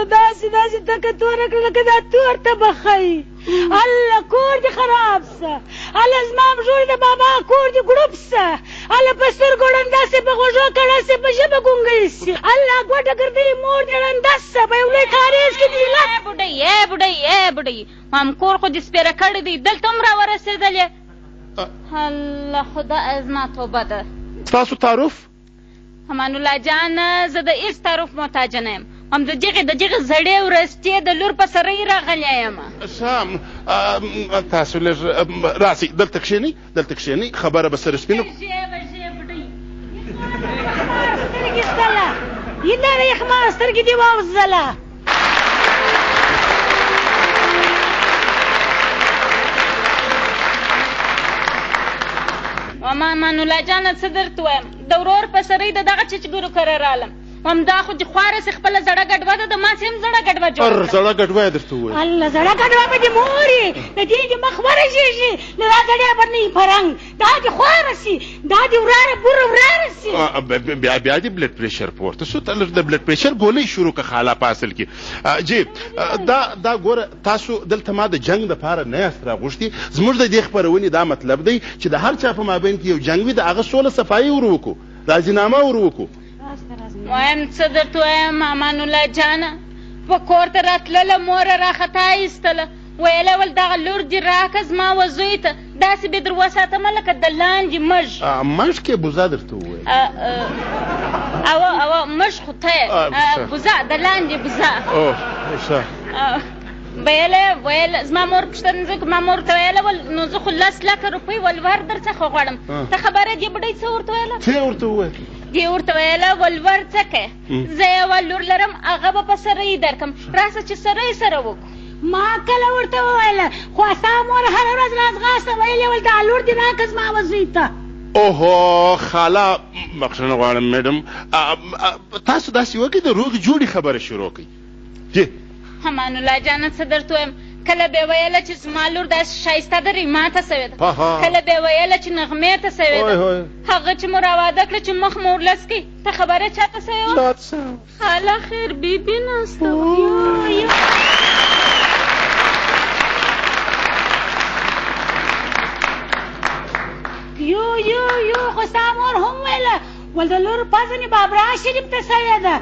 داسې تکه توره کړه لکه دا تور ته بخی. الله کور دې خراب سه، الله زما ژوند د بابا کور دې ګړوب سه، الله په سترګو ړنده سه، په غوږو کڼه سه، په ژبه ګونګۍ سه، الله ګوډه ګردلې مور دې ړنده سه، په یو لوی کاریز کې دې بوډۍ مام کور خو دې سپېره کړی دی، دلته هم راورسېدلې. الله خدا زما توبه ده. ستاسو تعارف؟ امان الله جان زه د هېڅ تعارف محتاجه نه یم، هم د دغې زړې ورستې د لور په سره یې راغلی یم. تاسو لږ راسئ، دلته کښېنئ، خبره به سره سپینو. سترګې ستله یداره یخمار سترګې دې واوځله. امان الله جانه څه درته وایم، د ورور په سره یې د دغه چچګرو کره رالم، همدا خو دې خواره سي خپله زړه ګډوه ده، د ماسې هم زړه ګډوه جوړه کړه. زړه ګډوه یې درته وویل؟ الله زړه ګډوه به دې مورې، د دې دې مخ ورژېږي، له دا ګډیا به نه وي فرنګ، دا دې خواره سي، دا دې وراره بوره وراره سي. بیا دې بلډ پریشر پورته سو، ته لږ د بلډ پریشر ګولۍ شروع کړه خاله په اصل کې. جی دا ګوره تاسو دلته ما د جنګ دپاره نه یاست راغوښتي، زموږ د دې خپرونې دا مطلب دی چې د هر چا په مابین کې یو جنګ وي، د هغه سوله صفایي ور وکړو، راضینامه ور وکړو. وایم څه درته وایم امان الله جانه، په کور ته راتلله موره راخطا ایستله، ویله ول دغه لور دې راکه زما و زوی ته، داسې به در وساتمه لکه د لاندې مږ کې بوزه درته وویل؟ او مږ خو ته بوزه، د لاندې بوزه. ویل زما مور پوښتنه زه ما مور ته ویله ول نو زه خو 10 لکه روپۍ ولور در څخه غواړم. ته خبره دې بوډۍ څه ورته ویله؟ څه ورته وویل؟ دې ورته ویله ولور څه کوې، زه یوه لور لرم، هغه به په سره یې درکړم، راسه چې سره یې سره وکړو. ما کله ورته وویله خو ستا مور هره ورځ راځغاسته ویلې ول دا لور دې راکړه زما وزوی ته. اوهو خاله بخښنه غواړم میډم، تاسو داسې وکړئ د روغې جوړې خبره شروع کړئ. امان الله جانه څه درته وایم، کله به ویله چې زما لور داسې ښایسته ده ریما ته سوې ده، کله به ویله چې نغمې ته سوې ده، هغه چې مو راواده کړه چې مخ مو ورلس کړي، ته خبره چاته سوې وه؟ خاله خیر بیبي ناسته وه. یو خو ستا مور هم ویله ول د لور پزنې بابرا شریف ته سوې ده،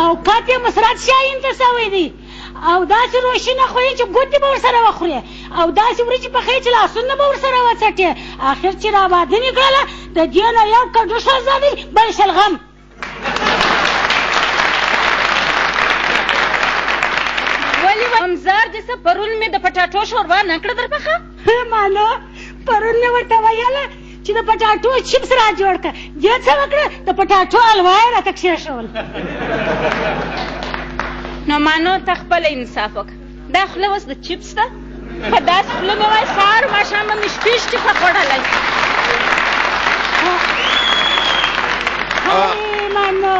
او کاتې مسرت شاهین ته سوی دی، او داسې روشینه خوړې چې ګوتې به ورسره وخورې، او داسې وریجې پخې چې لاسونه به ورسره وڅټې، اخر چې راواده مې کړله د دې نه یو کډو شهزادی بل شلغم. ولې همزار دې څه پرون مې د پټاټو شوروا نه کړه در پخه؟ مانو پرون مې ورته ویله چې د پټاټو چپس را جوړ کړه، دې څه وکړه د پټاټو حلوا یې راته کښېښول. نو مانو ته خپله انصاف وکړه، دا خوله اوس د چپس ده، په داسې خوله مې وایي سهار ماښام به مې شپې په خوړلی. مانو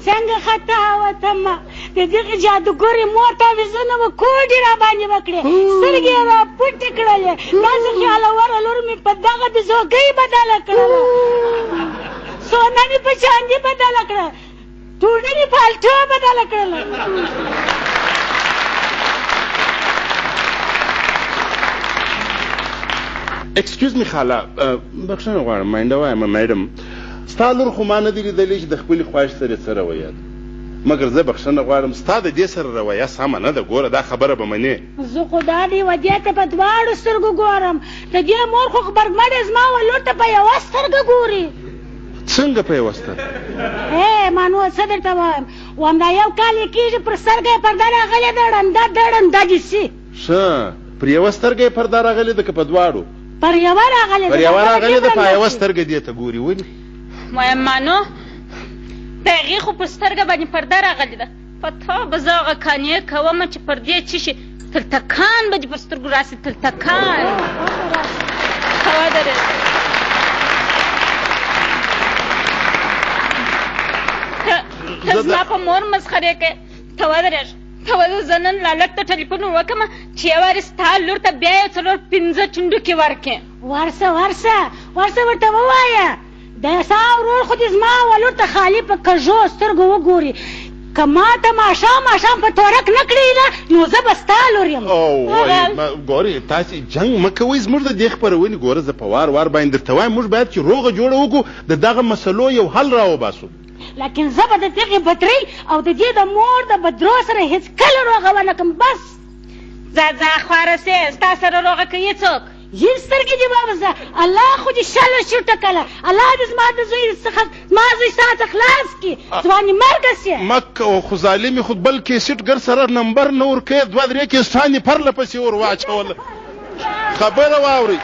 څنګه خطا وتمه، د دغې جادوګرې مور تعویضونه به کوډې را باندې وکړې، سترګې یې را پټې کړلې، داسې خیالوره لور مې په دغه بزوګۍ بدله کړله، سونه مې په چاندي بدله کړه، ټوډه مې پالټو بدله کړله. ایکسکیوز می خاله، بخښنه غواړم ماینده وایم میډم، ستا لور خو ما نه دي لیدلی چې د خپلې خواهش سره څه رویه ده، مګر زه بخښنه غواړم ستا د دې سره رویه سمه نه ده، ګوره دا خبره به منې. زه خو دا دې ودې ته په دواړو سترګو ګورم، د دې مور خو غبرګمډې زما و لور ته په یوه سترګه ګوري. څنګه په یوه سترګه؟ مانو څه درته وایم، همدا یو کال یې کېږي پر سترګه یې پرده راغلې ده، ړنده دې سي. ښه پر یوه سترګه یې پرده راغلې ده که په دواړو؟ پر یوه راغلې ده. پر یوه راغلې ده، په یوه سترګه دې ته ګوري. ولې؟ وایم مانو د هغې خو په سترګه باندې پرده راغلې ده، په تا به زه هغه کانې کومه چې پردې څه شي، تلتکان به دې پر سترګو راسي، تلتکان. هوا درې ته زما په مور مسخرې کوې، ته ودرېږه، ته زه نن لالک ته ټلیفون وکړم چې یو وارې ستا لور ته بیا یې 4-5 چنډوکې ورکړې. ورسه ورته ووایه د ستا ورور خو دې زما و لور ته خالي په کږو سترګو وګوري، که ما ته ماښام په تورک نه کړې نو زه به ستا لور یم ګورې تاسې جنګ مه کوئ زموږ د دې خپرونې ګوره زه په وار وار باندې درته وایم موږ باید چې روغه جوړه وکړو د دغه مسلو یو حل راوباسو لیکن زه به د دغې بدرۍ او د دې د مور د بدرو سره هېڅکله روغه ونه کړم بس ځه خواره سې ستا سره روغه کوي څوک یې سترګې دې بابزه الله خو دې شله شوټه کله الله دې زما د زوی څخه ما زوی ستا څخه خلاص کړي ځوانې مرګه سې مکه خو ظالمې خو بل کیسټ ګر سره نمبر نه ورکوې 2-3 کیسټانې پرله پسې ور واچوله خبره واورئ